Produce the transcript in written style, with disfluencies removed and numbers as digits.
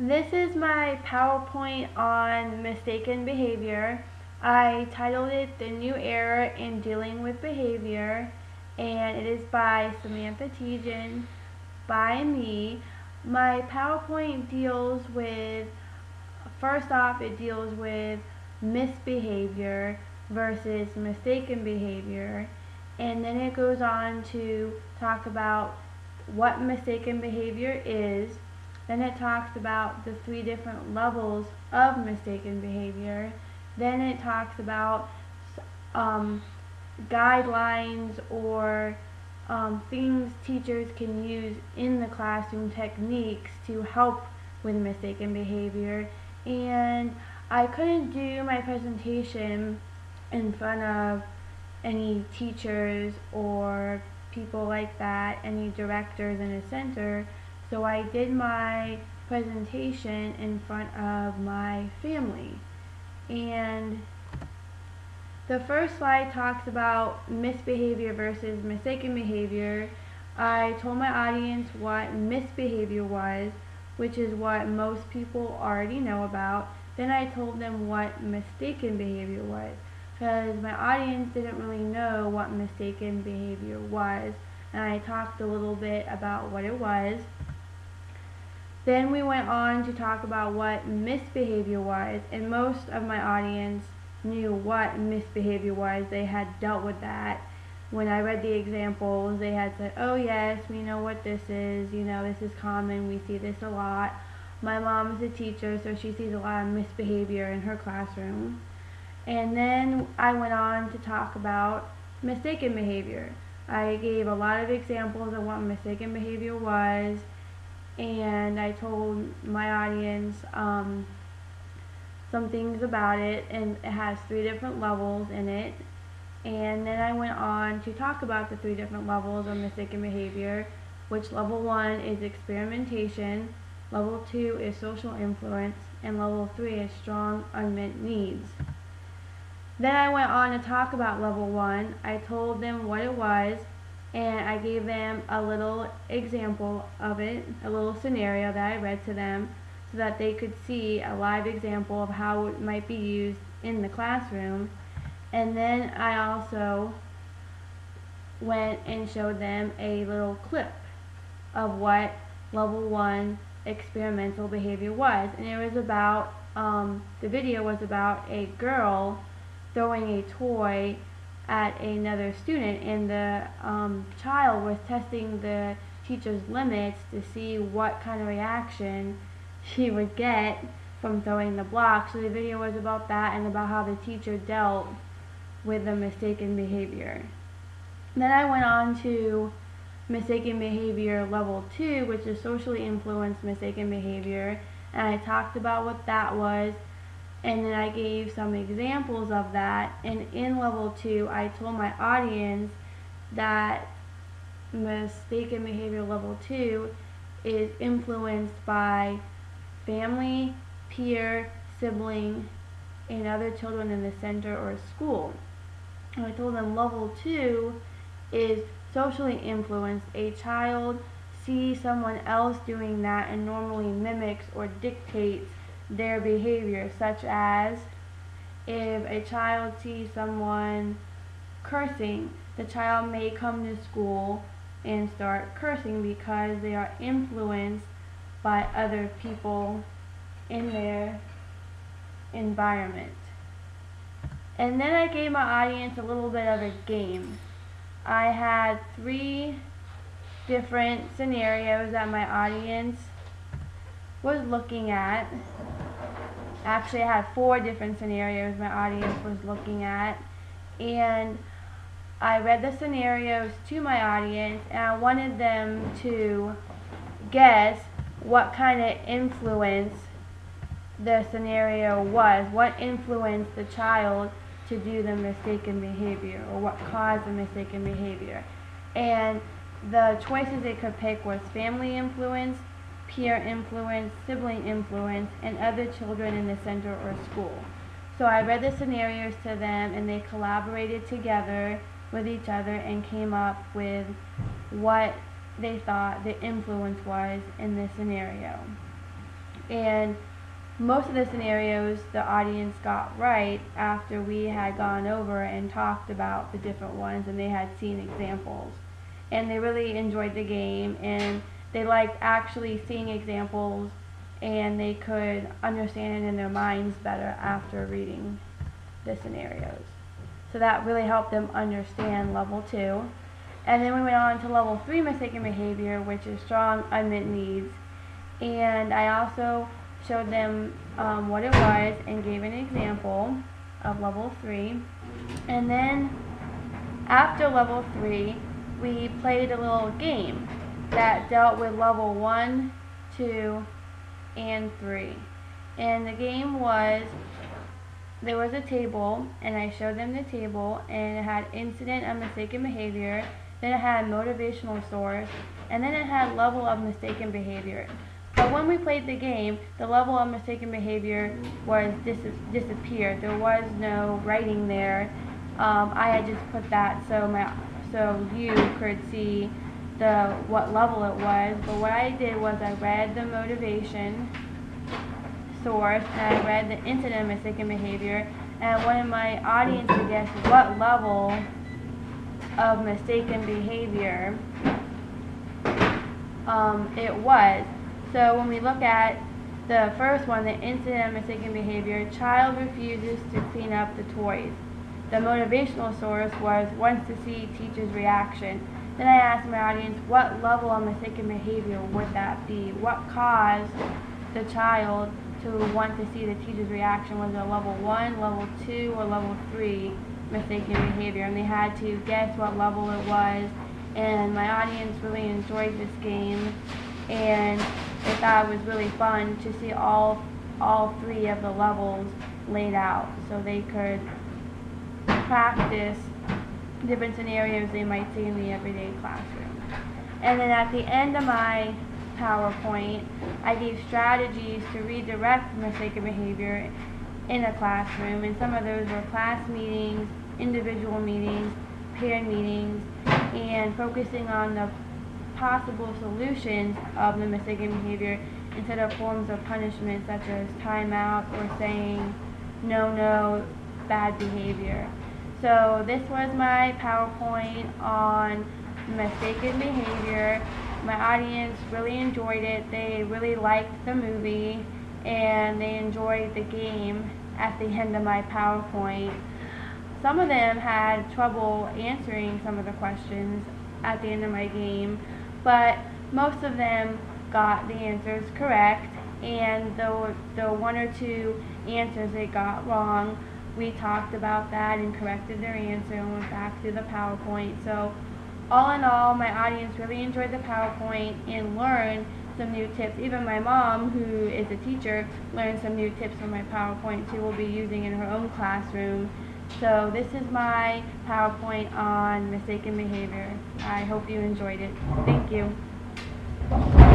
This is my PowerPoint on mistaken behavior. I titled it The New Era in Dealing with Behavior, and it is by Samantha Tietjen, by me. My PowerPoint deals with, first off, it deals with misbehavior versus mistaken behavior, and then it goes on to talk about what mistaken behavior is. Then it talks about the 3 different levels of mistaken behavior. Then it talks about guidelines or things teachers can use in the classroom, techniques to help with mistaken behavior. And I couldn't do my presentation in front of any teachers or people like that, any directors in a center, so I did my presentation in front of my family. And the first slide talks about misbehavior versus mistaken behavior. I told my audience what misbehavior was, which is what most people already know about. Then I told them what mistaken behavior was, because my audience didn't really know what mistaken behavior was, and I talked a little bit about what it was. Then we went on to talk about what misbehavior was, and most of my audience knew what misbehavior was. They had dealt with that. When I read the examples, they had said, oh yes, we know what this is, this is common, we see this a lot. My mom is a teacher, so she sees a lot of misbehavior in her classroom. And then I went on to talk about mistaken behavior. I gave a lot of examples of what mistaken behavior was, and I told my audience some things about it, and it has 3 different levels in it. And then I went on to talk about the 3 different levels of mistaken behavior, which level 1 is experimentation, level 2 is social influence, and level 3 is strong unmet needs. Then I went on to talk about level 1. I told them what it was, and I gave them a little example of it, a little scenario that I read to them, so that they could see a live example of how it might be used in the classroom. And then I also went and showed them a little clip of what level 1 experimental behavior was. And it was about, the video was about a girl throwing a toy at another student, and the child was testing the teacher's limits to see what kind of reaction she would get from throwing the block. So the video was about that, and about how the teacher dealt with the mistaken behavior. Then I went on to mistaken behavior level 2, which is socially influenced mistaken behavior, and I talked about what that was, and then I gave some examples of that. And in level 2, I told my audience that mistaken behavior level 2 is influenced by family, peer, sibling, and other children in the center or school. And I told them level 2 is socially influenced. A child sees someone else doing that and normally mimics or dictates their behavior, such as if a child sees someone cursing, the child may come to school and start cursing because they are influenced by other people in their environment. And then I gave my audience a little bit of a game. I had 3 different scenarios that my audience was looking at. Actually, I had 4 different scenarios my audience was looking at, and I read the scenarios to my audience, and I wanted them to guess what kind of influence the scenario was, what influenced the child to do the mistaken behavior, or what caused the mistaken behavior. And the choices they could pick was family influence, peer influence, sibling influence, and other children in the center or school. So I read the scenarios to them, and they collaborated together with each other and came up with what they thought the influence was in this scenario. And most of the scenarios the audience got right after we had gone over and talked about the different ones and they had seen examples. And they really enjoyed the game, and they liked actually seeing examples, and they could understand it in their minds better after reading the scenarios. So that really helped them understand level 2. And then we went on to level 3 mistaken behavior, which is strong unmet needs. And I also showed them what it was and gave an example of level 3. And then after level 3, we played a little game that dealt with level 1, 2, and 3. And the game was, there was a table, and I showed them the table, and it had incident of mistaken behavior, then it had motivational source, and then it had level of mistaken behavior. But when we played the game, the level of mistaken behavior was disappeared. There was no writing there. I had just put that so you could see what level it was. But what I did was I read the motivation source and I read the incident of mistaken behavior, and I wanted my audience to guess what level of mistaken behavior it was. So when we look at the first one, the incident of mistaken behavior, child refuses to clean up the toys. The motivational source was wants to see teacher's reaction. Then I asked my audience, what level of mistaken behavior would that be? What caused the child to want to see the teacher's reaction? Was it level 1, level 2, or level 3 mistaken behavior? And they had to guess what level it was. And my audience really enjoyed this game, and they thought it was really fun to see all 3 of the levels laid out, so they could practice different scenarios they might see in the everyday classroom. And then at the end of my PowerPoint, I gave strategies to redirect mistaken behavior in a classroom, and some of those were class meetings, individual meetings, peer meetings, and focusing on the possible solutions of the mistaken behavior instead of forms of punishment such as timeout or saying no, bad behavior. So this was my PowerPoint on mistaken behavior. My audience really enjoyed it. They really liked the movie, and they enjoyed the game at the end of my PowerPoint. Some of them had trouble answering some of the questions at the end of my game, but most of them got the answers correct, and the 1 or 2 answers they got wrong, we talked about that and corrected their answer and went back to the PowerPoint. So all in all, my audience really enjoyed the PowerPoint and learned some new tips. Even my mom, who is a teacher, learned some new tips from my PowerPoint she will be using in her own classroom. So this is my PowerPoint on mistaken behavior. I hope you enjoyed it. Thank you.